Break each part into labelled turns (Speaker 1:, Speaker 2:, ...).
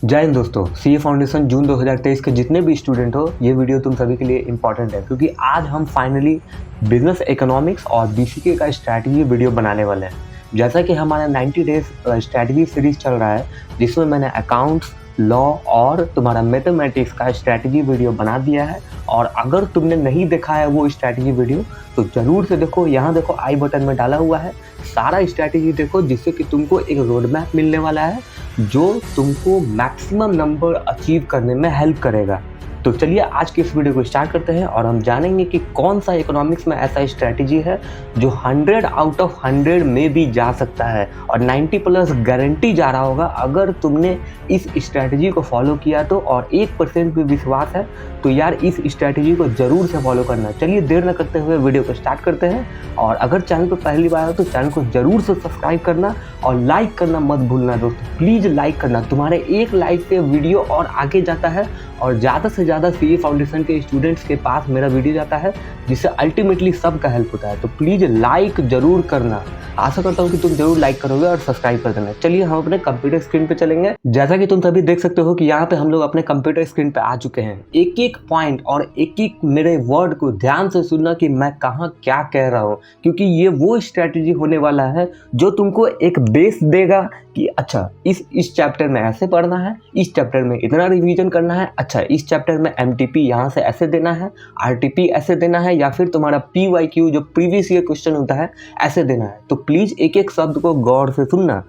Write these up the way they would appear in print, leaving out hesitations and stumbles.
Speaker 1: जय हिंद दोस्तों। CA foundation जून 2023 के जितने भी स्टूडेंट हो, ये वीडियो तुम सभी के लिए इम्पॉर्टेंट है क्योंकि आज हम फाइनली बिजनेस इकोनॉमिक्स और बीसीके का स्ट्रैटेजी वीडियो बनाने वाले हैं। जैसा कि हमारा 90 डेज स्ट्रैटेजी सीरीज चल रहा है, जिसमें मैंने अकाउंट्स, लॉ और तुम्हारा मैथमेटिक्स का स्ट्रैटेजी वीडियो बना दिया है। और अगर तुमने नहीं देखा है वो स्ट्रैटेजी वीडियो तो ज़रूर से देखो। यहाँ देखो आई बटन में डाला हुआ है, सारा स्ट्रैटेजी देखो, जिससे कि तुमको एक रोड मैप मिलने वाला है जो तुमको मैक्सिमम नंबर अचीव करने में हेल्प करेगा। तो चलिए आज की इस वीडियो को स्टार्ट करते हैं और हम जानेंगे कि कौन सा इकोनॉमिक्स में ऐसा स्ट्रैटेजी है जो 100 आउट ऑफ 100 में भी जा सकता है और 90 प्लस गारंटी जा रहा होगा अगर तुमने इस स्ट्रैटेजी को फॉलो किया तो। और 1% भी विश्वास है तो यार इस स्ट्रैटेजी को जरूर से फॉलो करना। चलिए देर न करते हुए वीडियो को स्टार्ट करते हैं। और अगर चैनल पर पहली बार हो तो चैनल को जरूर से सब्सक्राइब करना और लाइक करना मत भूलना दोस्तों, प्लीज़ लाइक करना। तुम्हारे एक लाइक से वीडियो और आगे जाता है और ज़्यादा से ज़्यादा सीए फाउंडेशन के स्टूडेंट्स के पास मेरा वीडियो जाता है, जिससे अल्टीमेटली सबका हेल्प होता है। तो प्लीज़ लाइक ज़रूर करना। आशा करता हूँ कि तुम जरूर लाइक करोगे और सब्सक्राइब कर देना। चलिए हम अपने कंप्यूटर स्क्रीन पे चलेंगे। जैसा कि तुम सभी देख सकते हो कि यहाँ पे हम लोग अपने कंप्यूटर स्क्रीन पे आ चुके हैं। एक एक पॉइंट और एक एक मेरे वर्ड को ध्यान से सुनना कि मैं कहाँ क्या कह रहा हूँ, क्योंकि ये वो स्ट्रैटेजी होने वाला है जो तुमको एक बेस देगा कि अच्छा इस चैप्टर में ऐसे पढ़ना है, इस चैप्टर में इतना रिवीजन करना है, अच्छा इस चैप्टर में एमटीपी यहाँ से ऐसे देना है, आरटीपी ऐसे देना है, या फिर तुम्हारा पीवाईक्यू जो प्रीवियस ईयर क्वेश्चन होता है ऐसे देना है। तो प्लीज़ एक एक शब्द को गौर से सुनना।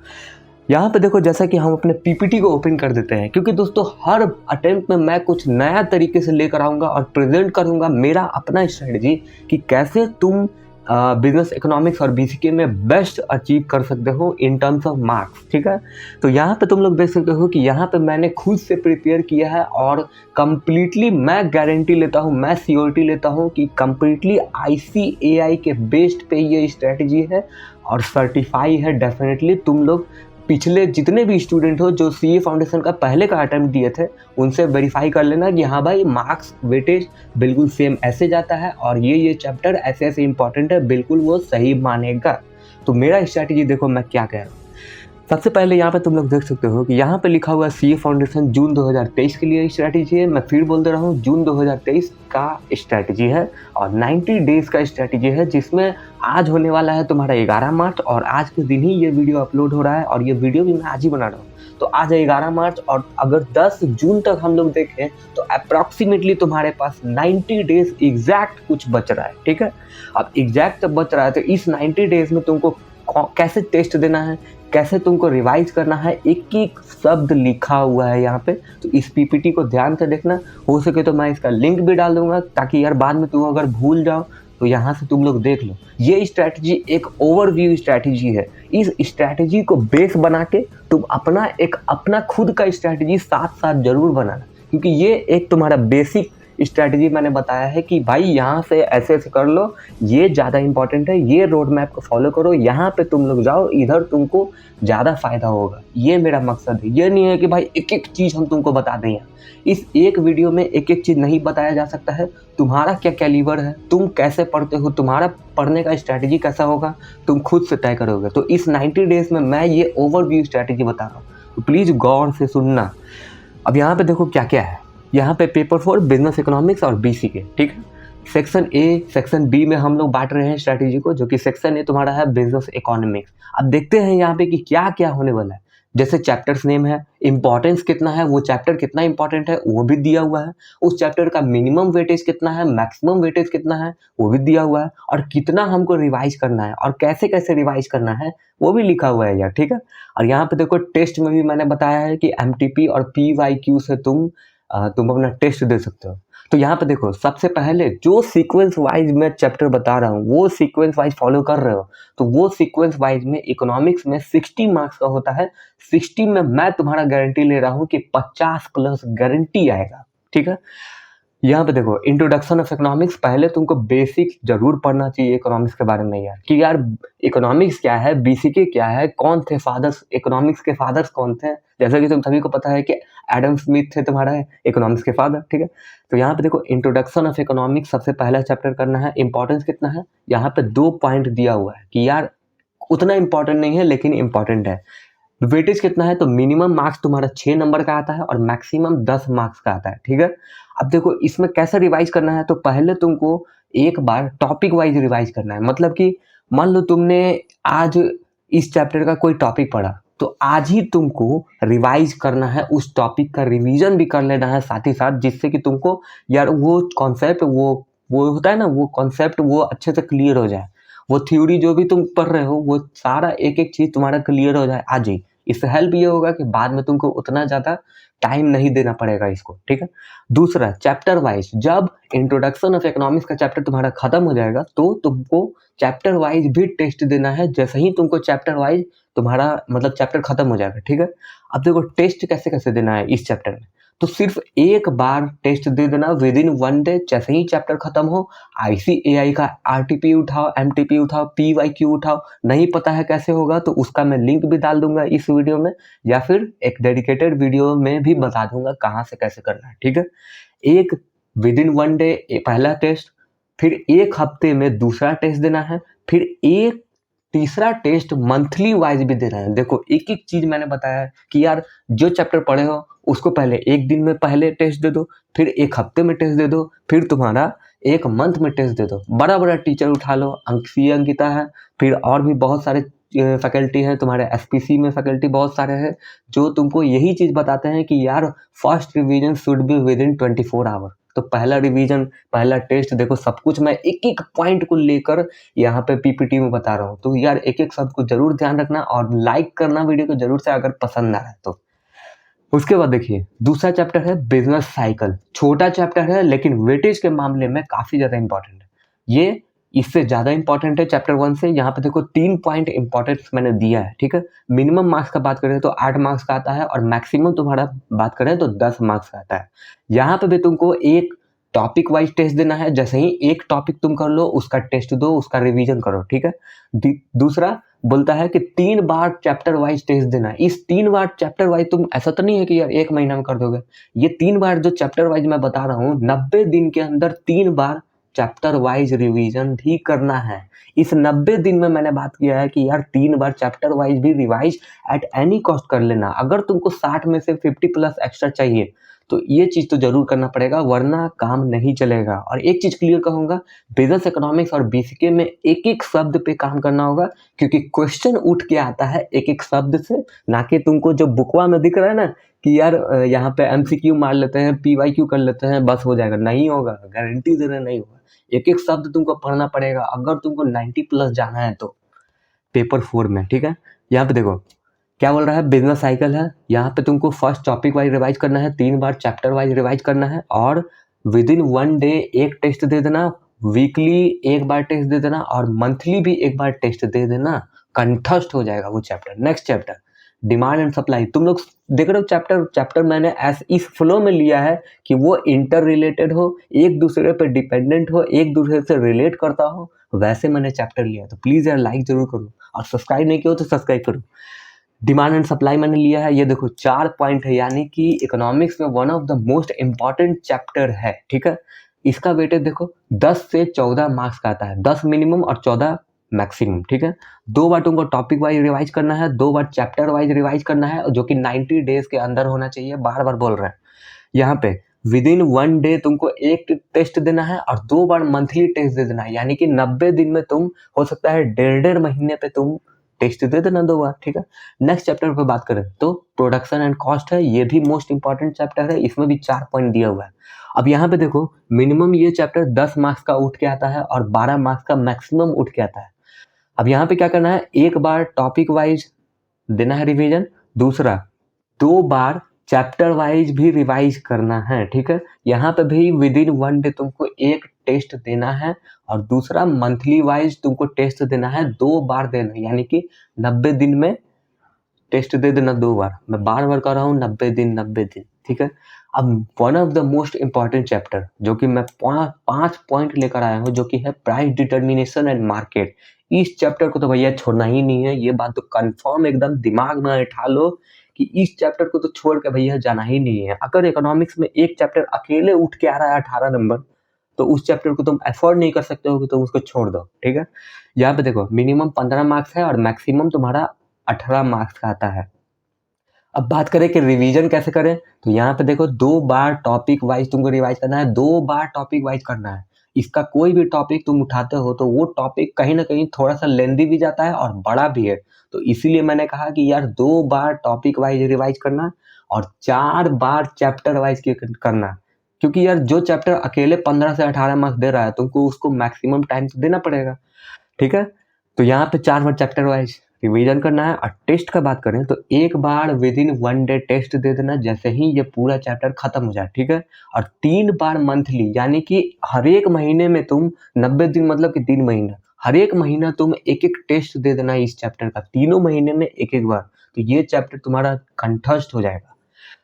Speaker 1: यहाँ पे देखो, जैसा कि हम अपने पीपीटी को ओपन कर देते हैं, क्योंकि दोस्तों हर अटेम्प्ट में मैं कुछ नया तरीके से लेकर आऊँगा और प्रेजेंट करूँगा मेरा अपना स्ट्रेटजी कि कैसे तुम बिजनेस इकोनॉमिक्स और बीसीके में बेस्ट अचीव कर सकते हो इन टर्म्स ऑफ मार्क्स। ठीक है, तो यहाँ पे तुम लोग देख सकते हो कि यहाँ पे मैंने खुद से प्रिपेयर किया है और कम्प्लीटली मैं गारंटी लेता हूँ, मैं सियोरिटी लेता हूँ कि कम्प्लीटली ICAI के बेस्ड पे ये स्ट्रेटजी है और सर्टिफाई है। डेफिनेटली तुम लोग पिछले जितने भी स्टूडेंट हो जो सीए फाउंडेशन का पहले का अटेम्प्ट दिए थे उनसे वेरीफाई कर लेना कि हाँ भाई मार्क्स वेटेज बिल्कुल सेम ऐसे जाता है और ये चैप्टर ऐसे ऐसे इंपॉर्टेंट है, बिल्कुल वो सही मानेगा। तो मेरा स्ट्रैटेजी देखो मैं क्या कह रहा हूँ। सबसे पहले यहाँ पे तुम लोग देख सकते हो कि यहाँ पे लिखा हुआ है सीए फाउंडेशन जून 2023 के लिए स्ट्रैटेजी है। मैं फिर बोल दे रहा हूँ, जून 2023 का स्ट्रैटेजी है और 90 डेज का स्ट्रैटेजी है, जिसमें आज होने वाला है तुम्हारा 11 मार्च और आज के दिन ही ये वीडियो अपलोड हो रहा है और ये वीडियो भी मैं आज ही बना रहा हूँ। तो आज है 11 मार्च और अगर 10 जून तक हम लोग देखें तो अप्रॉक्सीमेटली तुम्हारे पास 90 डेज एग्जैक्ट कुछ बच रहा है। ठीक है, अब एग्जैक्ट जब बच रहा है तो इस 90 डेज में तुमको कैसे टेस्ट देना है, कैसे तुमको रिवाइज करना है, एक एक शब्द लिखा हुआ है यहाँ पे। तो इस पीपीटी को ध्यान से देखना। हो सके तो मैं इसका लिंक भी डाल दूंगा ताकि यार बाद में तुम अगर भूल जाओ तो यहाँ से तुम लोग देख लो। ये स्ट्रैटेजी एक ओवरव्यू स्ट्रैटेजी है। इस स्ट्रैटेजी को बेस बना के तुम अपना खुद का स्ट्रैटेजी साथ साथ जरूर बनाना, क्योंकि ये एक तुम्हारा बेसिक स्ट्रैटेजी मैंने बताया है कि भाई यहाँ से ऐसे ऐसे कर लो, ये ज़्यादा इंपॉर्टेंट है, ये रोड मैप को फॉलो करो, यहाँ पे तुम लोग जाओ, इधर तुमको ज़्यादा फायदा होगा। ये मेरा मकसद है। ये नहीं है कि भाई एक एक चीज़ हम तुमको बता दें। इस एक वीडियो में एक एक चीज़ नहीं बताया जा सकता है। तुम्हारा क्या कैलिबर है, तुम कैसे पढ़ते हो, तुम्हारा पढ़ने का स्ट्रैटेजी कैसा होगा, तुम खुद से तय करोगे। तो इस 90 डेज में मैं ये ओवरव्यू स्ट्रैटेजी बता रहा हूँ, तो प्लीज़ गौर से सुनना। अब यहाँ पे देखो क्या क्या है। यहाँ पे पेपर 4 बिजनेस इकोनॉमिक्स और बीसीके। ठीक है, सेक्शन ए सेक्शन बी में हम लोग बांट रहे हैं स्ट्रैटेजी को, जो कि सेक्शन ए तुम्हारा है बिजनेस इकोनॉमिक्स। अब देखते हैं यहाँ पे कि क्या क्या होने वाला है। जैसे चैप्टर्स नेम है, इंपॉर्टेंस कितना है, वो चैप्टर कितना इंपॉर्टेंट है वो भी दिया हुआ है, उस चैप्टर का मिनिमम वेटेज कितना है, मैक्सिमम वेटेज कितना है वो भी दिया हुआ है, और कितना हमको रिवाइज करना है और कैसे कैसे रिवाइज करना है वो भी लिखा हुआ है यार। ठीक है, और यहाँ पे देखो टेस्ट में भी मैंने बताया है कि एमटीपी और पीवाईक्यू से तुम अपना टेस्ट दे सकते हो। तो यहाँ पे देखो, सबसे पहले जो सीक्वेंस वाइज मैं चैप्टर बता रहा हूँ वो सीक्वेंस वाइज फॉलो कर रहे हो तो वो सीक्वेंस वाइज में इकोनॉमिक्स में 60 मार्क्स का होता है। 60 में मैं तुम्हारा गारंटी ले रहा हूँ कि 50 प्लस गारंटी आएगा। ठीक है, यहाँ पे देखो इंट्रोडक्शन ऑफ इकोनॉमिक्स, पहले तुमको बेसिक जरूर पढ़ना चाहिए इकोनॉमिक्स के बारे में यार, कि यार इकोनॉमिक्स क्या है, बीसीके क्या है, कौन थे फादर्स, इकोनॉमिक्स के फादर्स कौन थे। जैसा कि तुम सभी को पता है कि एडम स्मिथ थे तुम्हारा इकोनॉमिक्स के फादर। ठीक है, तो यहाँ पे देखो इंट्रोडक्शन ऑफ इकोनॉमिक्स सबसे पहला चैप्टर करना है। इंपॉर्टेंस कितना है, यहाँ पे 2 पॉइंट दिया हुआ है कि यार उतना इंपॉर्टेंट नहीं है लेकिन इंपॉर्टेंट है। वेटेज कितना है, तो मिनिमम मार्क्स तुम्हारा 6 नंबर का आता है और मैक्सिमम 10 मार्क्स का आता है, ठीक है। अब देखो इसमें कैसे रिवाइज करना है, तो पहले तुमको एक बार टॉपिक वाइज रिवाइज करना है। मतलब कि मान लो तुमने आज इस चैप्टर का कोई टॉपिक पढ़ा, तो आज ही तुमको रिवाइज करना है, उस टॉपिक का रिवीजन भी कर लेना है साथ ही साथ, जिससे कि तुमको यार वो कॉन्सेप्ट वो होता है ना, वो कॉन्सेप्ट वो अच्छे से क्लियर हो जाए। वो थ्योरी जो भी तुम पढ़ रहे हो वो सारा एक एक चीज तुम्हारा क्लियर हो जाए आज ही। इससे हेल्प ये होगा कि बाद में तुमको उतना ज्यादा टाइम नहीं देना पड़ेगा इसको, ठीक है। दूसरा, चैप्टर वाइज, जब इंट्रोडक्शन ऑफ इकोनॉमिक्स का चैप्टर तुम्हारा खत्म हो जाएगा तो तुमको चैप्टर वाइज भी टेस्ट देना है। जैसे ही तुमको चैप्टर वाइज तुम्हारा मतलब चैप्टर खत्म हो जाएगा, ठीक है। अब देखो टेस्ट कैसे कैसे देना है इस चैप्टर में, तो सिर्फ एक बार टेस्ट दे देना विद इन 1 डे। जैसे ही चैप्टर खत्म हो ICAI का RTP उठाओ, MTP उठाओ, PYQ उठाओ। नहीं पता है कैसे होगा तो उसका मैं लिंक भी डाल दूंगा इस वीडियो में, या फिर एक डेडिकेटेड वीडियो में भी बता दूंगा कहाँ से कैसे करना है, ठीक है। एक विद इन 1 डे पहला टेस्ट, फिर एक हफ्ते में दूसरा टेस्ट देना है, फिर एक तीसरा टेस्ट मंथली वाइज भी देना है। देखो एक एक चीज मैंने बताया है कि यार जो चैप्टर पढ़े हो उसको पहले एक दिन में पहले टेस्ट दे दो, फिर एक हफ्ते में टेस्ट दे दो, फिर तुम्हारा एक मंथ में टेस्ट दे दो। बड़ा बड़ा टीचर उठा लो, अंकिता है, फिर और भी बहुत सारे फैकल्टी हैं तुम्हारे, SPC में फैकल्टी बहुत सारे हैं जो तुमको यही चीज बताते हैं कि यार first revision should be within 24 hour. तो पहला रिवीजन, पहला टेस्ट, देखो सब कुछ मैं एक एक पॉइंट को लेकर यहाँ पे PPT में बता रहा हूँ। तो यार एक एक शब्द को जरूर ध्यान रखना और लाइक करना वीडियो को जरूर से अगर पसंद आ रहा है तो। उसके बाद देखिए दूसरा चैप्टर है बिजनेस साइकिल। छोटा चैप्टर है लेकिन वेटेज के मामले में काफी ज्यादा इंपॉर्टेंट है। ये इससे ज्यादा इंपॉर्टेंट है चैप्टर 1 से। यहाँ पे देखो 3 पॉइंट इंपॉर्टेंस मैंने दिया है, ठीक है। मिनिमम मार्क्स का बात करें तो 8 मार्क्स का आता है और मैक्सिमम तुम्हारा बात करें तो 10 मार्क्स का आता है। यहाँ पे भी तुमको एक टॉपिक वाइज टेस्ट देना है। जैसे ही एक टॉपिक तुम कर लो उसका टेस्ट दो, उसका रिवीजन करो, ठीक है। दूसरा बोलता है कि 3 बार चैप्टर वाइज टेस्ट देना है। इस 3 बार चैप्टर वाइज तुम, ऐसा तो नहीं है कि यार 1 महीना में कर दोगे। ये 3 बार जो चैप्टर वाइज मैं बता रहा हूँ 90 दिन के अंदर 3 बार चैप्टर वाइज रिवीजन भी करना है। इस 90 दिन में मैंने बात किया है कि यार 3 बार चैप्टर वाइज भी रिवाइज एट एनी कॉस्ट कर लेना। अगर तुमको 60 में से 50 प्लस एक्स्ट्रा चाहिए तो ये चीज तो जरूर करना पड़ेगा, वरना काम नहीं चलेगा। और एक चीज क्लियर कहूंगा, बिजनेस इकोनॉमिक्स और BCK में एक एक शब्द पे काम करना होगा, क्योंकि क्वेश्चन उठ के आता है एक एक शब्द से, ना कि तुमको जो बुकवा में दिख रहा है ना कि यार यहाँ पे MCQ मार लेते हैं, PYQ कर लेते हैं, बस हो जाएगा। नहीं होगा, गारंटी दे रहे नहीं होगा। एक एक शब्द तुमको पढ़ना पड़ेगा अगर तुमको 90 प्लस जाना है तो पेपर 4 में, ठीक है। यहाँ पे देखो क्या बोल रहा है, बिजनेस साइकिल है। यहाँ पे तुमको फर्स्ट टॉपिक वाइज रिवाइज करना है, 3 बार चैप्टर वाइज रिवाइज करना है और विद इन 1 डे एक टेस्ट दे देना, वीकली एक बार टेस्ट दे देना और मंथली भी एक बार टेस्ट दे देना। कंठस्थ हो जाएगा वो chapter. Next chapter demand and supply. तुम लोग देख रहे हो चैप्टर मैंने इस फ्लो में लिया है कि वो इंटर रिलेटेड हो, एक दूसरे पे डिपेंडेंट हो, एक दूसरे से रिलेट करता हो, वैसे मैंने चैप्टर लिया। तो प्लीज यार लाइक जरूर करो और सब्सक्राइब नहीं किया हो तो सब्सक्राइब करो। डिमांड एंड सप्लाई मैंने लिया है, ये देखो 4 पॉइंट है, यानी कि इकोनॉमिक्स में one of the most important chapter है, ठीक है। इसका वेटेज देखो 10 से 14 मार्क्स का आता है, 10 मिनिमम और 14 मैक्सिमम, ठीक है। 2 बार तुमको टॉपिक वाइज रिवाइज करना है, 2 बार चैप्टर वाइज रिवाइज करना है, जो कि 90 डेज के अंदर होना चाहिए। बार बार बोल रहे हैं यहाँ पे विद इन 1 डे तुमको एक टेस्ट देना है और 2 बार मंथली टेस्ट दे देना है, यानी कि 90 दिन में तुम, हो सकता है 1.5 महीने पे तुम टेस्ट दे देना 2 बार, ठीक है। नेक्स्ट चैप्टर पे बात करें तो प्रोडक्शन एंड कॉस्ट है, ये भी मोस्ट इंपॉर्टेंट चैप्टर है। इसमें भी 4 पॉइंट दिया हुआ है। अब यहाँ पे देखो मिनिमम ये चैप्टर 10 मार्क्स का उठ के आता है और 12 मार्क्स का मैक्सिमम उठ के आता है। अब यहाँ पे क्या करना है, एक बार टॉपिक वाइज देना है रिवीजन, दूसरा 2 बार चैप्टर वाइज भी रिवाइज करना है, ठीक है। यहाँ पे भी विद इन 1 डे तुमको एक टेस्ट देना है और दूसरा मंथली वाइज तुमको टेस्ट देना है, 2 बार देना है, यानी कि 90 दिन में टेस्ट दे देना 2 बार। मैं बार बार कर रहा हूँ 90 दिन 90 दिन, ठीक है। अब one of the most important chapter जो कि मैं 5 पॉइंट लेकर आया हूँ, जो कि है प्राइस डिटर्मिनेशन एंड मार्केट। इस चैप्टर को तो भैया छोड़ना ही नहीं है, ये बात तो कंफर्म एकदम दिमाग में बैठा लो कि इस चैप्टर को तो छोड़ के भैया जाना ही नहीं है। अगर इकोनॉमिक्स में एक चैप्टर अकेले उठ के आ रहा है 18 नंबर, तो उस चैप्टर को तुम अफोर्ड नहीं कर सकते हो कि तुम उसको छोड़ दो, ठीक है। यहाँ पे देखो मिनिमम 15 मार्क्स है और मैक्सिमम तुम्हारा 18 मार्क्स का आता है। अब बात करें कि रिवीजन कैसे करें, तो यहाँ पे देखो 2 बार टॉपिक वाइज तुमको रिवाइज करना है, 2 बार टॉपिक वाइज करना है। इसका कोई भी टॉपिक तुम उठाते हो तो वो टॉपिक कहीं न कहीं थोड़ा-सा लेंदी भी जाता है और बड़ा भी है। तो इसीलिए मैंने कहा कि यार 2 बार टॉपिक वाइज रिवाइज करना और 4 बार चैप्टर वाइज करना। क्योंकि यार जो चैप्टर अकेले 15 से 18 मार्क्स दे रहा है, तुमको उसको मैक्सिमम टाइम तो देना पड़ेगा। ठीक है? तो यहाँ पे 4 बार चैप्टर वाइज रिवीजन करना है। और टेस्ट का बात करें तो एक बार विदिन 1 डे टेस्ट दे देना जैसे ही ये पूरा चैप्टर खत्म हो जाए, ठीक है? और 3 बार मंथली, यानी कि हर एक महीने में तुम 90 दिन मतलब कि 3 महीना, हर एक महीना तुम एक-एक टेस्ट दे देना इस चैप्टर का, तीनों महीने में एक-एक बार। तो ये चैप्टर तुम्हारा कंठस्थ हो जाएगा।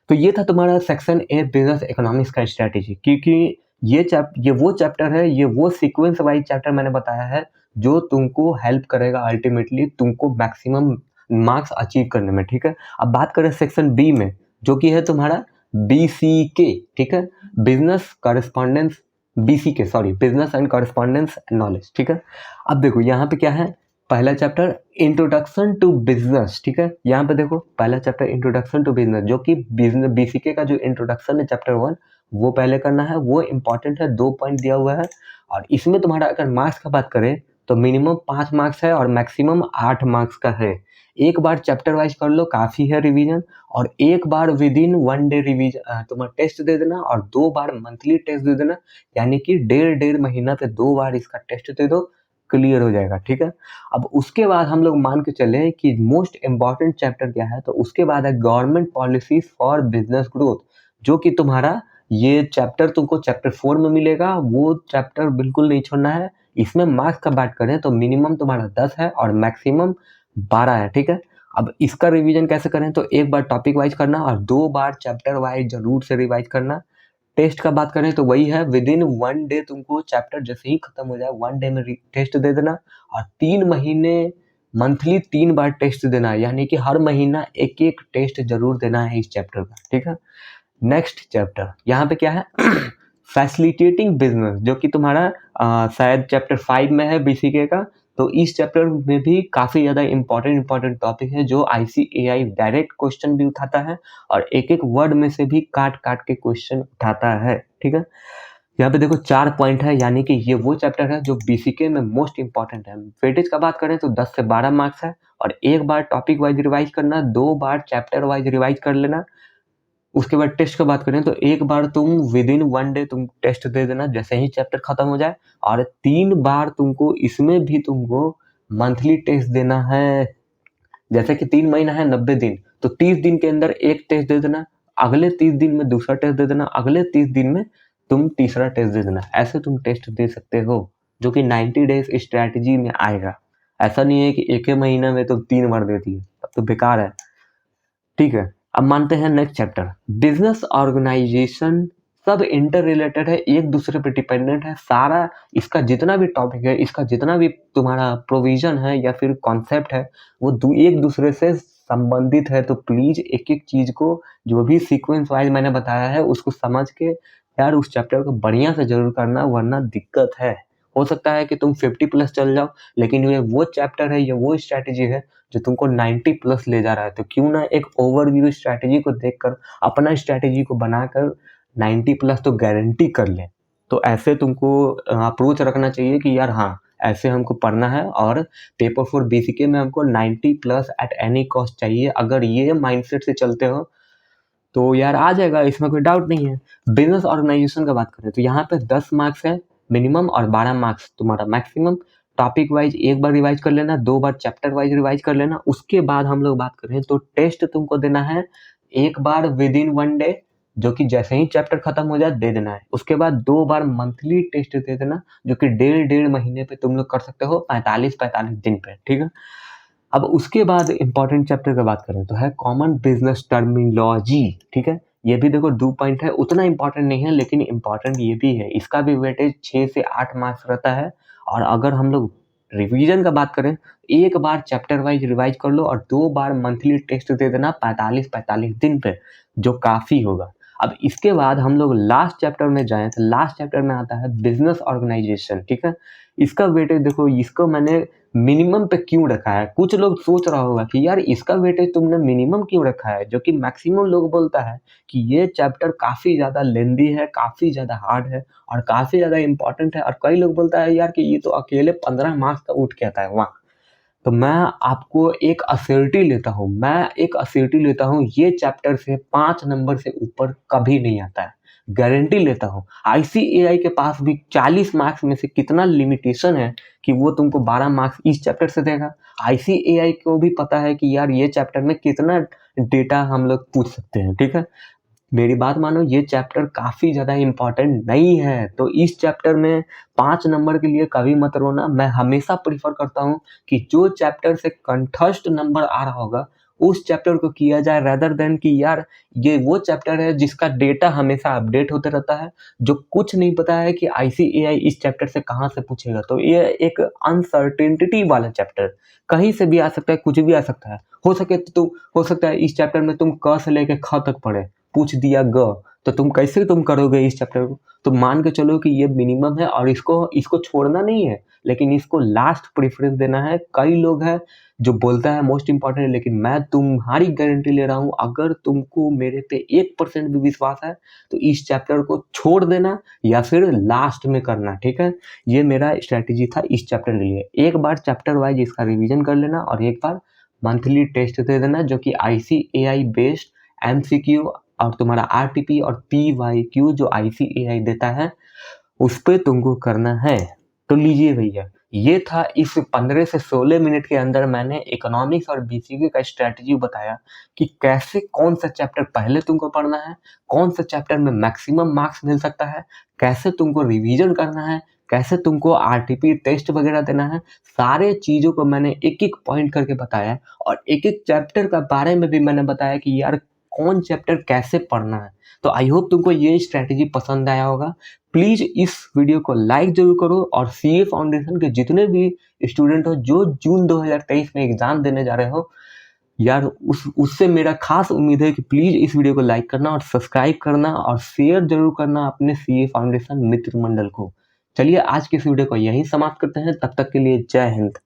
Speaker 1: तो ये था तुम्हारा सेक्शन ए बिजनेस इकोनॉमिक्स का स्ट्रैटेजी, क्योंकि ये वो चैप्टर है, ये वो सीक्वेंस वाइज चैप्टर मैंने बताया है जो तुमको हेल्प करेगा अल्टीमेटली तुमको मैक्सिमम मार्क्स अचीव करने में। ठीक है, अब बात करें सेक्शन बी में, जो कि है तुम्हारा BCK। ठीक है, business correspondence, BCK sorry, business and correspondence knowledge. ठीक है, अब देखो यहाँ पे क्या है, पहला चैप्टर इंट्रोडक्शन टू बिजनेस। ठीक है, यहाँ पे देखो पहला चैप्टर इंट्रोडक्शन टू बिजनेस, जो कि बिजनेस BCK का जो इंट्रोडक्शन है चैप्टर 1 वो पहले करना है, वो इंपॉर्टेंट है, 2 पॉइंट दिया हुआ है। और इसमें तुम्हारा अगर मार्क्स का बात करें तो मिनिमम 5 मार्क्स है और मैक्सिमम 8 मार्क्स का है। एक बार चैप्टर वाइज कर लो, काफ़ी है रिवीजन। और एक बार विदिन 1 डे रिवीजन तुम्हारा टेस्ट दे देना और 2 बार मंथली टेस्ट दे देना, यानी कि डेढ़ महीना पे 2 बार इसका टेस्ट दे दो, क्लियर हो जाएगा। ठीक है, अब उसके बाद हम लोग मान के चले कि मोस्ट इम्पॉर्टेंट चैप्टर क्या है, तो उसके बाद है government policies for business growth, जो कि तुम्हारा ये चैप्टर तुमको चैप्टर 4 में मिलेगा। वो चैप्टर बिल्कुल नहीं छोड़ना है। इसमें मार्क्स का बात करें तो मिनिमम तुम्हारा 10 है और मैक्सिमम 12 है। ठीक है, अब इसका रिवीजन कैसे करें, तो एक बार टॉपिक वाइज करना और 2 बार चैप्टर वाइज जरूर से रिवाइज करना। टेस्ट का बात करें तो वही है, विदिन 1 डे तुमको चैप्टर जैसे ही खत्म हो जाए 1 डे में टेस्ट दे देना और 3 महीने मंथली 3 बार टेस्ट देना है, यानी कि हर महीना एक-एक टेस्ट जरूर देना है इस चैप्टर का। ठीक है, नेक्स्ट चैप्टर यहाँ पे क्या है फैसिलिटेटिंग बिजनेस, जो कि तुम्हारा शायद चैप्टर 5 में है BCK का। तो इस चैप्टर में भी काफ़ी ज़्यादा इंपॉर्टेंट टॉपिक है, जो ICAI डायरेक्ट क्वेश्चन भी उठाता है और एक-एक वर्ड में से भी काट के क्वेश्चन उठाता है। ठीक है, यहाँ पे देखो 4 पॉइंट है, यानी कि ये वो चैप्टर है जो BCK में मोस्ट इंपॉर्टेंट है। वेटेज का बात करें तो 10 से 12 मार्क्स है और एक बार टॉपिक वाइज रिवाइज करना, 2 बार चैप्टर वाइज रिवाइज कर लेना। उसके बाद टेस्ट का बात करें तो एक बार तुम विदिन 1 डे तुम टेस्ट दे देना जैसे ही चैप्टर खत्म हो जाए, और 3 बार तुमको इसमें भी तुमको मंथली टेस्ट देना है। जैसे कि 3 महीना है 90 दिन, तो 30 दिन के अंदर एक टेस्ट दे देना, अगले 30 दिन में दूसरा टेस्ट दे देना, अगले 30 दिन में तुम तीसरा टेस्ट दे देना। ऐसे तुम टेस्ट दे सकते हो, जो कि 90 डेज स्ट्रैटेजी में आएगा। ऐसा नहीं है कि एक ही महीना में तुम 3 बार दे दिए, तब तो बेकार है। ठीक है, अब मानते हैं नेक्स्ट चैप्टर बिजनेस ऑर्गेनाइजेशन। सब इंटर रिलेटेड है, एक दूसरे पे डिपेंडेंट है सारा। इसका जितना भी टॉपिक है, इसका जितना भी तुम्हारा प्रोविजन है या फिर कॉन्सेप्ट है, वो एक दूसरे से संबंधित है। तो प्लीज एक एक चीज को, जो भी सीक्वेंस वाइज मैंने बताया है, उसको समझ के यार उस चैप्टर को बढ़िया से जरूर करना, वरना दिक्कत है। हो सकता है कि तुम 50 प्लस चल जाओ, लेकिन ये वो चैप्टर है, ये वो स्ट्रैटेजी है जो तुमको 90 प्लस ले जा रहा है। तो क्यों ना एक ओवरव्यू स्ट्रैटेजी को देखकर अपना स्ट्रैटेजी को बनाकर 90 प्लस तो गारंटी कर ले। तो ऐसे तुमको अप्रोच रखना चाहिए कि यार हाँ, ऐसे हमको पढ़ना है और पेपर फॉर BCK में हमको 90 प्लस एट एनी कॉस्ट चाहिए। अगर ये माइंडसेट से चलते हो तो यार आ जाएगा, इसमें कोई डाउट नहीं है। बिजनेस ऑर्गेनाइजेशन का बात करें तो यहाँ पे 10 मार्क्स है मिनिमम और 12 मार्क्स तुम्हारा मैक्सिमम। टॉपिक वाइज एक बार रिवाइज कर लेना, 2 बार चैप्टर वाइज रिवाइज कर लेना। उसके बाद हम लोग बात करें तो टेस्ट तुमको देना है एक बार विदिन 1 डे, जो कि जैसे ही चैप्टर खत्म हो जाए दे देना है। उसके बाद 2 बार मंथली टेस्ट दे देना, जो कि डेढ़ महीने पे तुम लोग कर सकते हो, 45 दिन पे। ठीक है, अब उसके बाद इंपॉर्टेंट चैप्टर की बात करें तो है कॉमन बिजनेस टर्मिनोलॉजी। ठीक है, ये भी देखो 2 पॉइंट है, उतना इंपॉर्टेंट नहीं है लेकिन इंपॉर्टेंट ये भी है। इसका भी वेटेज 6 से 8 मार्क्स रहता है। और अगर हम लोग रिवीजन का बात करें, एक बार चैप्टर वाइज रिवाइज कर लो और 2 बार मंथली टेस्ट दे देना 45 दिन पे, जो काफ़ी होगा। अब इसके बाद हम लोग लास्ट चैप्टर में जाएं तो लास्ट चैप्टर में आता है बिजनेस ऑर्गेनाइजेशन। ठीक है, इसका वेटेज देखो, इसको मैंने मिनिमम पे क्यों रखा है। कुछ लोग सोच रहा होगा कि यार इसका वेटेज तुमने मिनिमम क्यों रखा है, जो कि मैक्सिमम लोग बोलता है कि ये चैप्टर काफ़ी ज़्यादा लेंदी है, काफ़ी ज़्यादा हार्ड है और काफ़ी ज़्यादा इम्पोर्टेंट है, और कई लोग बोलता है यार कि ये तो अकेले 15 मार्क्स का उठ के आता है। वाह! तो मैं आपको एक अस्योरिटी लेता हूँ, ये चैप्टर से 5 नंबर से ऊपर कभी नहीं आता है। गारंटी लेता हूँ। आईसीएआई के पास भी 40 मार्क्स में से कितना लिमिटेशन है कि वो तुमको 12 मार्क्स इस चैप्टर से देगा। आईसीएआई को भी पता है कि यार ये चैप्टर में कितना डेटा हम लोग पूछ सकते हैं, ठीक है? मेरी बात मानो, ये चैप्टर काफ़ी ज़्यादा इम्पोर्टेंट नहीं है, तो इस चैप्टर में 5 नंबर के लिए कभी मत रोना। मैं हमेशा प्रेफ़र करता हूँ कि जो चैप्टर से कंठस्थ नंबर आ रहा होगा, उस चैप्टर को किया जाए रेदर देन कि यार ये वो चैप्टर है जिसका डेटा हमेशा अपडेट होते रहता है, जो कुछ नहीं पता है कि आईसीएआई इस चैप्टर से कहाँ से पूछेगा। तो ये एक अनसर्टेनिटी वाला चैप्टर, कहीं से भी आ सकता है, कुछ भी आ सकता है। हो सकता है इस चैप्टर में तुम क से लेके ख तक पढ़े, पूछ दिया ग, तो तुम करोगे इस चैप्टर को? तो मान के चलो कि ये मिनिमम है और इसको छोड़ना नहीं है, लेकिन इसको लास्ट प्रेफ़रेंस देना है। कई लोग हैं जो बोलता है मोस्ट इम्पोर्टेंट है, लेकिन मैं तुम्हारी गारंटी ले रहा हूँ, अगर तुमको मेरे पे 1% भी विश्वास है, तो इस चैप्टर को छोड़ देना या फिर लास्ट में करना, ठीक है? ये मेरा स्ट्रैटेजी था इस चैप्टर के लिए। एक बार चैप्टर वाइज़ इसका रिवीजन कर लेना और एक बार मंथली टेस्ट दे देना, जो कि आईसीएआई बेस्ड एमसीक्यू और तुम्हारा आरटीपी और पीवाईक्यू जो आईसीएआई देता है, उस पे तुमको करना है। तो लीजिए भैया, ये था इस 15 से 16 मिनट के अंदर मैंने इकोनॉमिक्स और बीसीके का स्ट्रैटेजी बताया कि कैसे कौन सा चैप्टर पहले तुमको पढ़ना है, कौन सा चैप्टर में मैक्सिमम मार्क्स मिल सकता है, कैसे तुमको रिवीजन करना है, कैसे तुमको आरटीपी टेस्ट वगैरह देना है। सारे चीज़ों को मैंने एक-एक पॉइंट करके बताया और एक-एक चैप्टर का बारे में भी मैंने बताया कि यार कौन चैप्टर कैसे पढ़ना है। तो आई होप तुमको ये स्ट्रैटेजी पसंद आया होगा। प्लीज़ इस वीडियो को लाइक ज़रूर करो और सीए फाउंडेशन के जितने भी स्टूडेंट हो जो जून 2023 में एग्ज़ाम देने जा रहे हो, यार उससे मेरा ख़ास उम्मीद है कि प्लीज़ इस वीडियो को लाइक करना और सब्सक्राइब करना और शेयर ज़रूर करना अपने सीए फाउंडेशन मित्र मंडल को। चलिए आज की इस वीडियो को यहीं समाप्त करते हैं, तब तक के लिए जय हिंद।